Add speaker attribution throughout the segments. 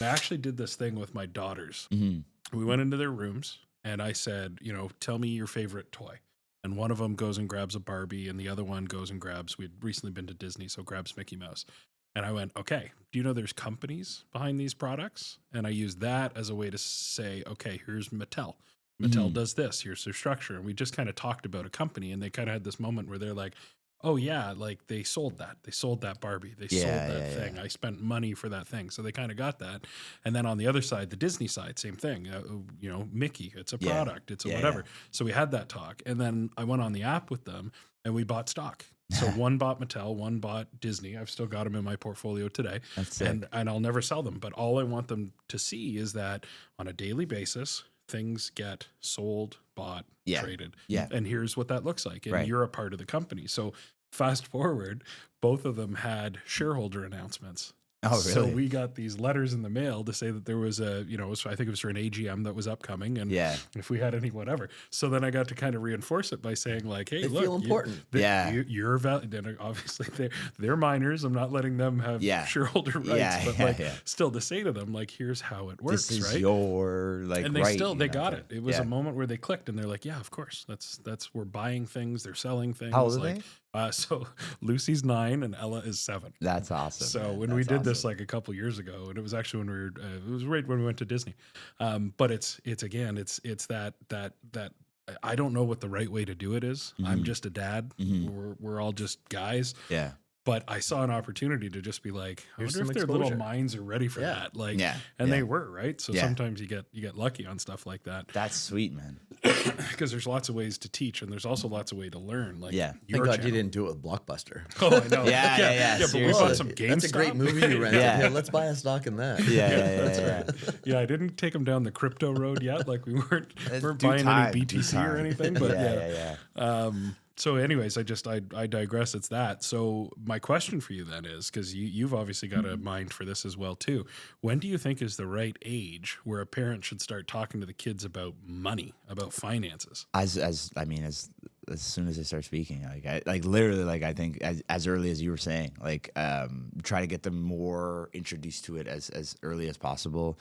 Speaker 1: I actually did this thing with my daughters.
Speaker 2: Mhm.
Speaker 1: We went into their rooms and I said, tell me your favorite toy. And one of them goes and grabs a Barbie, and the other one goes and grabs, we'd recently been to Disney, so grabs Mickey Mouse. And I went, okay, do you know there's companies behind these products? And I used that as a way to say, okay, here's Mattel. Mattel
Speaker 2: Mhm.
Speaker 1: does this, here's their structure. And we just kind of talked about a company, and they kind of had this moment where they're like, oh yeah, like they sold that. They sold that Barbie. They sold
Speaker 2: Yeah,
Speaker 1: that
Speaker 2: yeah,
Speaker 1: thing.
Speaker 2: yeah.
Speaker 1: I spent money for that thing. So they kind of got that. And then on the other side, the Disney side, same thing. Mickey, it's a
Speaker 2: Yeah.
Speaker 1: product, it's a
Speaker 2: Yeah, yeah.
Speaker 1: whatever. So we had that talk. And then I went on the app with them and we bought stock. So one bought Mattel, one bought Disney. I've still got them in my portfolio today.
Speaker 2: That's sick.
Speaker 1: And I'll never sell them. But all I want them to see is that on a daily basis, things get sold, bought,
Speaker 2: Yeah.
Speaker 1: traded.
Speaker 2: Yeah.
Speaker 1: And here's what that looks like. And
Speaker 2: Right.
Speaker 1: you're a part of the company. So fast forward, both of them had shareholder announcements.
Speaker 2: Oh,
Speaker 1: So
Speaker 2: really?
Speaker 1: we got these letters in the mail to say that there was I think it was for an AGM that was upcoming, and
Speaker 2: Yeah.
Speaker 1: if we had any whatever. So then I got to kind of reinforce it by saying like, hey,
Speaker 3: They
Speaker 1: look,
Speaker 3: feel important.
Speaker 2: Yeah.
Speaker 1: you're valid. Obviously, they're minors. I'm not letting them have
Speaker 2: Yeah.
Speaker 1: shareholder rights,
Speaker 2: Yeah,
Speaker 1: but
Speaker 2: yeah,
Speaker 1: like
Speaker 2: yeah.
Speaker 1: still to say to them like, here's how it works,
Speaker 2: This is
Speaker 1: right?
Speaker 2: your
Speaker 1: And they
Speaker 2: right.
Speaker 1: they got it. It was
Speaker 2: Yeah.
Speaker 1: a moment where they clicked and they're like, yeah, of course. That's we're buying things, they're selling things.
Speaker 2: How old are
Speaker 1: like
Speaker 2: they?
Speaker 1: so Lucy's 9 and Ella is 7.
Speaker 2: That's awesome.
Speaker 1: So
Speaker 2: man.
Speaker 1: when we
Speaker 2: That's
Speaker 1: did this
Speaker 2: awesome.
Speaker 1: like a couple years ago, and it was actually when it was right when we went to Disney. But it's that I don't know what the right way to do it is. I'm
Speaker 2: Mhm.
Speaker 1: just a dad.
Speaker 2: Mhm.
Speaker 1: We're all just guys.
Speaker 2: Yeah.
Speaker 1: But I saw an opportunity to just be like, I
Speaker 3: Here's
Speaker 1: wonder if
Speaker 3: some
Speaker 1: their little
Speaker 3: exposure.
Speaker 1: minds are ready for
Speaker 3: Yeah.
Speaker 1: that. Like,
Speaker 2: Yeah.
Speaker 1: and
Speaker 2: Yeah.
Speaker 1: they were, right? So
Speaker 2: Yeah.
Speaker 1: sometimes you get lucky on stuff like that
Speaker 2: That's sweet, man.
Speaker 1: because there's lots of ways to teach and there's also lots of ways to learn. Like,
Speaker 2: Yeah.
Speaker 3: Thank
Speaker 1: your
Speaker 3: God
Speaker 1: channel.
Speaker 3: you didn't do it with Blockbuster.
Speaker 1: Oh, I know.
Speaker 2: Yeah, yeah,
Speaker 1: But we
Speaker 2: seriously.
Speaker 1: bought some GameStop.
Speaker 3: That's a great movie you rented.
Speaker 2: Yeah.
Speaker 3: Yeah, let's buy a stock in that.
Speaker 2: Yeah.
Speaker 1: That's
Speaker 2: Yeah.
Speaker 1: right. Yeah, I didn't take them down the crypto road yet. Like we weren't
Speaker 2: Due
Speaker 1: buying
Speaker 2: time,
Speaker 1: any
Speaker 2: due
Speaker 1: BTC or
Speaker 2: time.
Speaker 1: anything. But
Speaker 2: Yeah.
Speaker 1: so anyways, I digress. It's that. So my question for you then is, because you've obviously got a mind for this as well too. When do you think is the right age where a parent should start talking to the kids about money, about finances?
Speaker 2: As soon as they start speaking, I think as early as you were saying, try to get them more introduced to it as early as possible.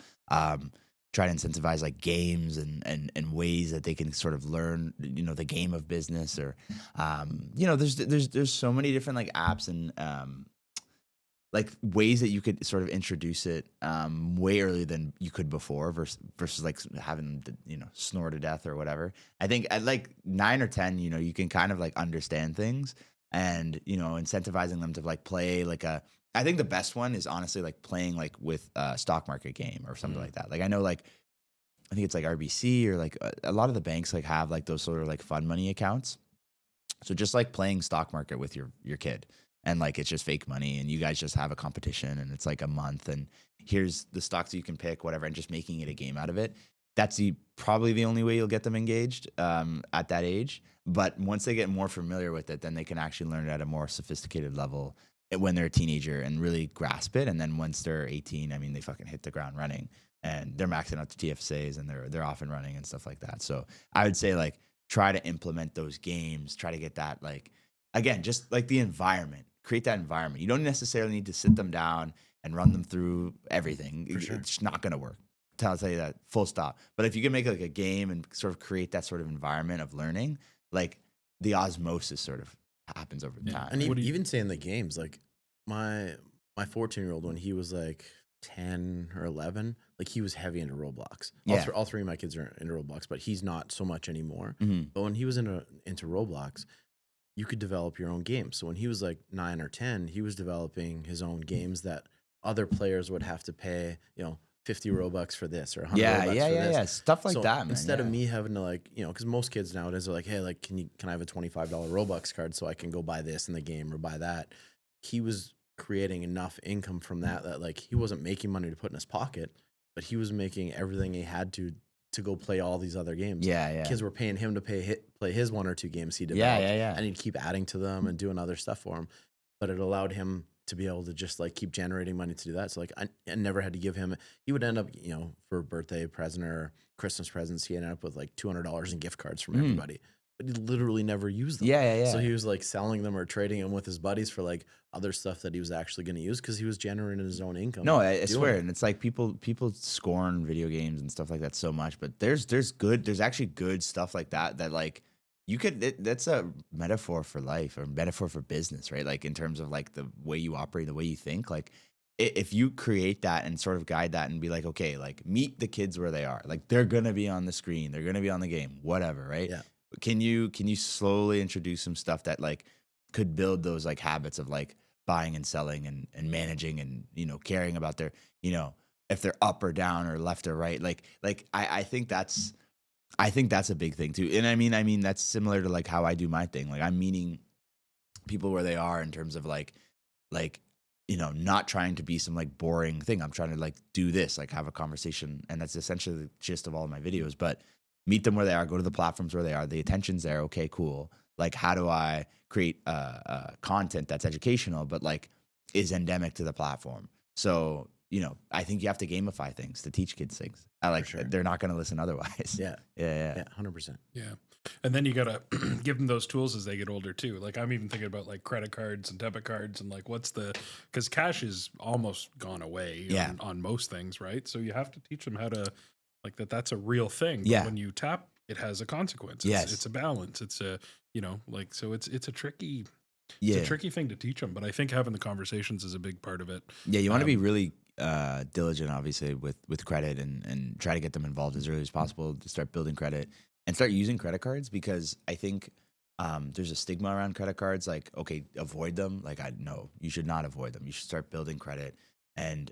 Speaker 2: Try to incentivize like games and ways that they can sort of learn, the game of business or, there's so many different like apps and like ways that you could sort of introduce it way earlier than you could before versus like having them, snore to death or whatever. I think at like 9 or 10, you can kind of like understand things and, incentivizing them to like play like I think the best one is honestly like playing like with a stock market game or something like that. Like I know like, I think it's like RBC or like a lot of the banks like have like those sort of like fun money accounts. So just like playing stock market with your kid and like it's just fake money and you guys just have a competition and it's like a month and here's the stocks you can pick, whatever, and just making it a game out of it. That's probably the only way you'll get them engaged at that age. But once they get more familiar with it, then they can actually learn it at a more sophisticated level when they're a teenager and really grasp it. And then once they're 18, I mean, they fucking hit the ground running and they're maxing out the TFSAs and they're off and running and stuff like that. So I would say like try to implement those games, try to get that like, again, just like the environment, create that environment. You don't necessarily need to sit them down and run them through everything.
Speaker 3: For sure.
Speaker 2: It's not going to work. I'll tell you that full stop. But if you can make like a game and sort of create that sort of environment of learning, like the osmosis sort of happens over time.
Speaker 3: And
Speaker 1: What do you-
Speaker 3: even saying the games, like my 14-year-old when he was like 10 or 11, like he was heavy into Roblox.
Speaker 2: Yeah.
Speaker 3: All three of my kids are into Roblox, but he's not so much anymore.
Speaker 2: Mhm.
Speaker 3: But when he was into Roblox, you could develop your own games. So when he was like 9 or 10, he was developing his own games that other players would have to pay, 50 Robux for this or 100 Robux for this.
Speaker 2: Yeah. Stuff like
Speaker 3: So
Speaker 2: that, man.
Speaker 3: instead of
Speaker 2: yeah.
Speaker 3: me having to like, because most kids nowadays are like, hey, like, can I have a $25 Robux card so I can go buy this in the game or buy that? He was creating enough income from that like he wasn't making money to put in his pocket, but he was making everything he had to go play all these other games.
Speaker 2: Yeah.
Speaker 3: Kids were paying him to play his 1 or 2 games he developed.
Speaker 2: Yeah.
Speaker 3: And he'd keep adding to them and doing other stuff for him. But it allowed him to be able to just like keep generating money to do that. So like I never had to give him, he would end up, for a birthday present or Christmas presents, he ended up with like $200 in gift cards from everybody. but he literally never used them.
Speaker 2: Yeah.
Speaker 3: So he was like selling them or trading them with his buddies for like other stuff that he was actually going to use because he was generating his own income.
Speaker 2: No, I
Speaker 3: doing
Speaker 2: swear,
Speaker 3: it.
Speaker 2: and it's like people scorn video games and stuff like that so much, but there's actually good stuff like that like you could that's a metaphor for life or metaphor for business, right? Like in terms of like the way you operate, the way you think, like if you create that and sort of guide that and be like, okay, like meet the kids where they are, like they're gonna be on the screen, they're gonna be on the game, whatever, right?
Speaker 3: Yeah.
Speaker 2: Can you slowly introduce some stuff that like could build those like habits of like buying and selling and managing and caring about their if they're up or down or left or right, like I think that's a big thing too. And I mean that's similar to like how I do my thing. Like I'm meeting people where they are in terms of like not trying to be some like boring thing. I'm trying to like do this, like have a conversation, and that's essentially the gist of all of my videos. But meet them where they are, go to the platforms where they are. The attention's there. Okay, cool. Like, how do I create content that's educational, but like is endemic to the platform? So, I think you have to gamify things to teach kids things.
Speaker 3: Sure.
Speaker 2: They're not going to listen otherwise.
Speaker 3: Yeah.
Speaker 2: Yeah.
Speaker 3: 100%.
Speaker 1: Yeah. And then you got to give them those tools as they get older too. Like I'm even thinking about like credit cards and debit cards and like because cash is almost gone away on most things, right? So you have to teach them how to like that's a real thing. But when you tap, it has a consequence. It's a balance. It's a, so it's a tricky, it's a tricky thing to teach them. But I think having the conversations is a big part of it.
Speaker 2: Yeah. You want to be really diligent, obviously, with credit and try to get them involved as early as possible to start building credit and start using credit cards, because I think there's a stigma around credit cards. Like, okay, avoid them. Like, no, you should not avoid them. You should start building credit. And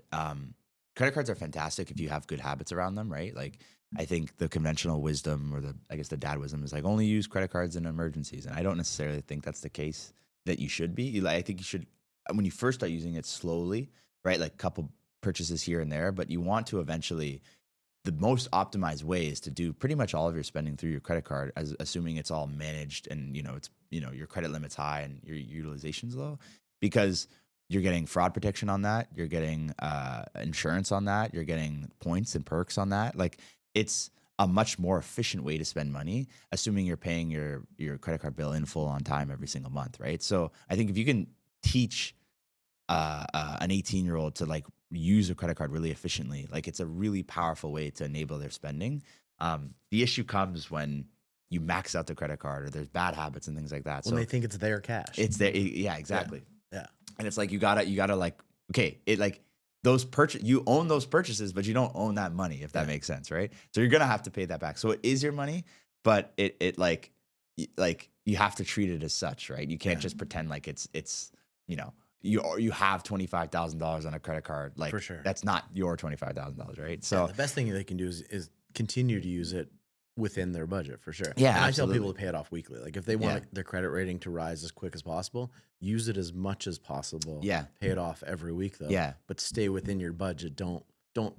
Speaker 2: credit cards are fantastic if you have good habits around them, right? Like, I think the conventional wisdom or the dad wisdom is like only use credit cards in emergencies. And I don't necessarily think that's the case that you should be. I think you should, when you first start using it slowly, right? Like a couple purchases here and there, but you want to eventually, the most optimized way is to do pretty much all of your spending through your credit card, as assuming it's all managed and it's your credit limit's high and your utilization's low, because you're getting fraud protection on that, you're getting insurance on that, you're getting points and perks on that. Like, it's a much more efficient way to spend money, assuming you're paying your credit card bill in full on time every single month, right? So I think if you can teach an 18-year-old to like use a credit card really efficiently, like it's a really powerful way to enable their spending. The issue comes when you max out the credit card or there's bad habits and things like that.
Speaker 3: When they think it's their cash.
Speaker 2: It's there. Yeah, exactly.
Speaker 3: Yeah.
Speaker 2: And it's like, you gotta like, okay, it like you own those purchases, but you don't own that money, if that makes sense, right? So you're gonna have to pay that back. So it is your money, but it like you have to treat it as such, right? You can't just pretend like it's you have $25,000 on a credit card. Like,
Speaker 3: for sure,
Speaker 2: that's not your $25,000, right? So
Speaker 3: the best thing they can do is continue to use it within their budget, for sure.
Speaker 2: Yeah,
Speaker 3: and
Speaker 2: absolutely.
Speaker 3: I tell people to pay it off weekly. Like, if they want their credit rating to rise as quick as possible, use it as much as possible.
Speaker 2: Yeah.
Speaker 3: Pay it off every week though.
Speaker 2: Yeah.
Speaker 3: But stay within your budget. Don't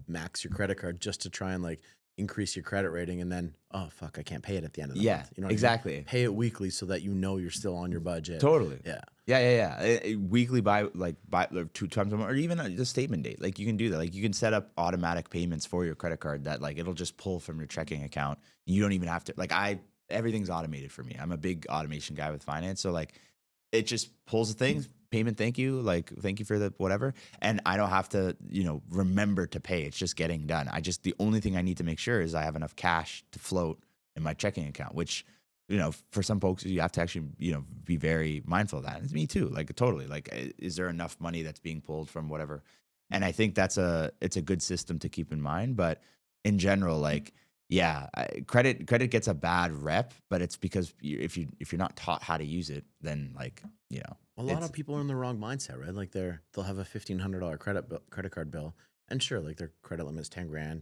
Speaker 3: max your credit card just to try and like increase your credit rating and then, oh fuck, I can't pay it at the end of the month. You know what
Speaker 2: exactly.
Speaker 3: I mean? Pay it weekly so that you're still on your budget.
Speaker 2: Totally.
Speaker 3: Yeah.
Speaker 2: Weekly buy 2 times a month, or even the statement date. Like, you can do that. Like, you can set up automatic payments for your credit card that like it'll just pull from your checking account. You don't even have to, like, everything's automated for me. I'm a big automation guy with finance. So like, it just pulls the things, payment, thank you for the whatever. And I don't have to, remember to pay. It's just getting done. The only thing I need to make sure is I have enough cash to float in my checking account, which, for some folks, you have to actually, be very mindful of that. It's me too. Like, totally. Like, is there enough money that's being pulled from whatever? And I think it's a good system to keep in mind. But in general, like, credit gets a bad rep, but it's because if you're not taught how to use it, then like,
Speaker 3: a lot of people are in the wrong mindset, right? Like, they'll have a $1,500 credit card bill, and sure, like their credit limit is $10,000.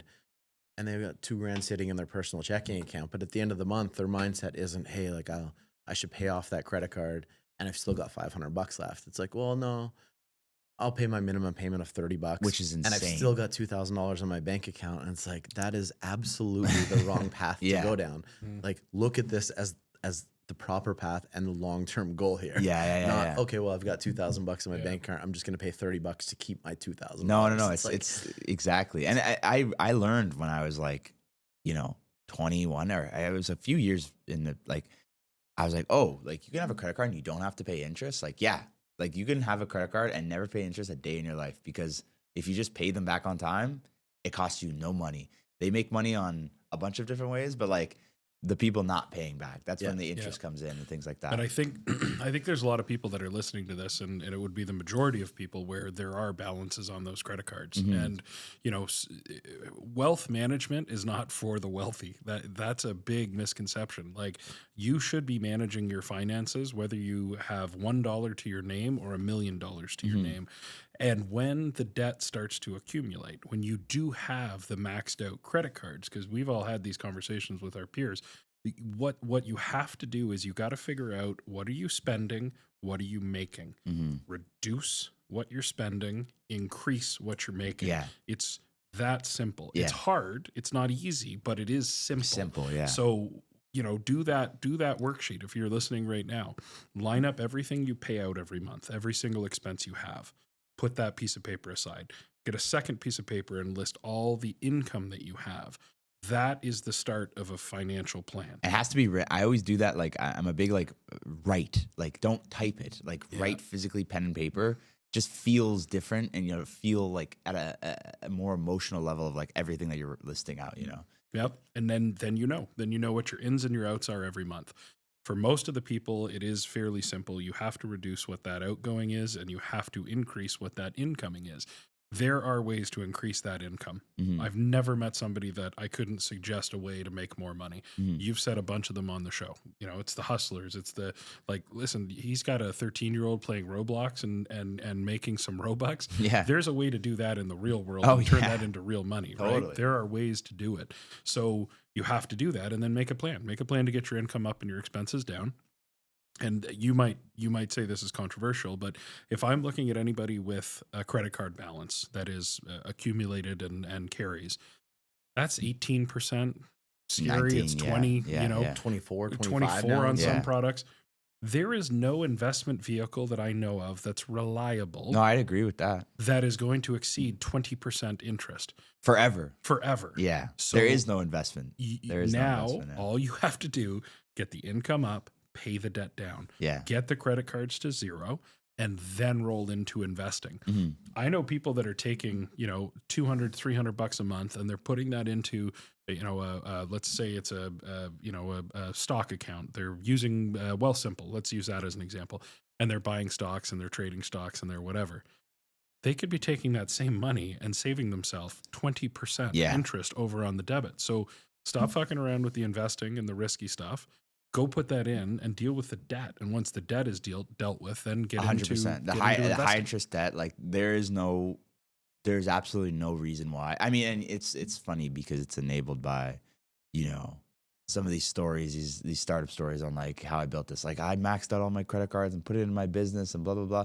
Speaker 3: And they've got $2,000 sitting in their personal checking account. But at the end of the month, their mindset isn't, hey, like I should pay off that credit card and I've still got $500 left. It's like, well, no, I'll pay my minimum payment of $30,
Speaker 2: which is insane.
Speaker 3: And I've still got $2,000 on my bank account. And it's like, that is absolutely the wrong path to go down. Like, look at this as the proper path and the long-term goal here.
Speaker 2: Yeah.
Speaker 3: Okay, well, I've got $2,000 in my bank account. I'm just going to pay $30 to keep my $2,000.
Speaker 2: No. It's exactly. And I learned when I was like, 21, or I was a few years in the, like, I was like, oh, like you can have a credit card and you don't have to pay interest. Like, yeah, like you can have a credit card and never pay interest a day in your life, because if you just pay them back on time, it costs you no money. They make money on a bunch of different ways, but like the people not paying back, that's when the interest comes in and things like that.
Speaker 1: But I think I think there's a lot of people that are listening to this, and it would be the majority of people where there are balances on those credit cards. And you know, wealth management is not for the wealthy. That's a big misconception. Like, you should be managing your finances whether you have $1 to your name or $1 million to your name. And when the debt starts to accumulate, when you do have the maxed out credit cards, because we've all had these conversations with our peers, what you have to do is you got to figure out, what are you spending, what are you making, reduce what you're spending, increase what you're making.
Speaker 2: Yeah.
Speaker 1: It's that simple.
Speaker 2: Yeah.
Speaker 1: It's hard, it's not easy, but it is simple.
Speaker 2: Yeah.
Speaker 1: So, you know, do that worksheet. If you're listening right now, line up everything you pay out every month, every single expense you have. Put that piece of paper aside. Get a second piece of paper and list all the income that you have. That is the start of a financial plan.
Speaker 2: It has to be. I always do that. Like, I'm a big like write. Like, don't type it. Like, write physically, pen and paper. Just feels different, and you know, feel like at a more emotional level of like everything that you're listing out. You know.
Speaker 1: Yep. And then you know what your ins and your outs are every month. For most of the people, it is fairly simple. You have to reduce what that outgoing is, and you have to increase what that incoming is. There are ways to increase that income. I've never met somebody that I couldn't suggest a way to make more money. You've said a bunch of them on the show. You know, it's the hustlers. It's the, like, listen, he's got a 13-year-old playing Roblox and making some Robux.
Speaker 2: Yeah.
Speaker 1: There's a way to do that in the real world and turn that into real money,
Speaker 2: Totally.
Speaker 1: right? There are ways to do it. So you have to do that, and then make a plan. Make a plan to get your income up and your expenses down. And you might say this is controversial, but if I'm looking at anybody with a credit card balance that is accumulated and carries, that's 18%. Scary,
Speaker 2: 19,
Speaker 1: it's 20,
Speaker 2: yeah,
Speaker 1: you know,
Speaker 2: yeah.
Speaker 3: 24
Speaker 1: 24 on some
Speaker 2: Yeah.
Speaker 1: products. There is no investment vehicle that I know of that's reliable
Speaker 2: No, I'd agree with that.
Speaker 1: that is going to exceed 20% interest
Speaker 2: Forever.
Speaker 1: forever.
Speaker 2: Yeah.
Speaker 1: So
Speaker 2: there is no investment. There is no
Speaker 1: now,
Speaker 2: investment now.
Speaker 1: all you have to do, get the income up, pay the debt down,
Speaker 2: Yeah.
Speaker 1: get the credit cards to zero, and then roll into investing. I know people that are taking, you know, $200, $300 a month, and they're putting that into, you know, let's say it's a stock account. They're using Wealthsimple. Let's use that as an example. And they're buying stocks and they're trading stocks and they're whatever. They could be taking that same money and saving themselves 20% interest over on the debit. So stop fucking around with the investing and the risky stuff. Go put that in and deal with the debt. And once the debt is dealt with, then get
Speaker 2: 100%.
Speaker 1: into
Speaker 2: The high
Speaker 1: investing.
Speaker 2: interest debt, like there's absolutely no reason why. I mean, and it's funny because it's enabled by, you know, some of these stories, these startup stories on like how I built this. Like, I maxed out all my credit cards and put it in my business and blah blah blah.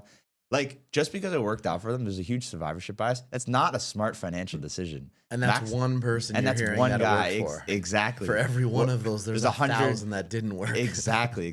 Speaker 2: Like, just because it worked out for them, there's a huge survivorship bias. That's not a smart financial decision.
Speaker 3: And that's one person,
Speaker 2: and
Speaker 3: you're
Speaker 2: that's
Speaker 3: hearing
Speaker 2: one
Speaker 3: that
Speaker 2: guy.
Speaker 3: it worked for.
Speaker 2: Exactly.
Speaker 3: For every one of those, there's 1,000 that didn't work.
Speaker 2: Exactly.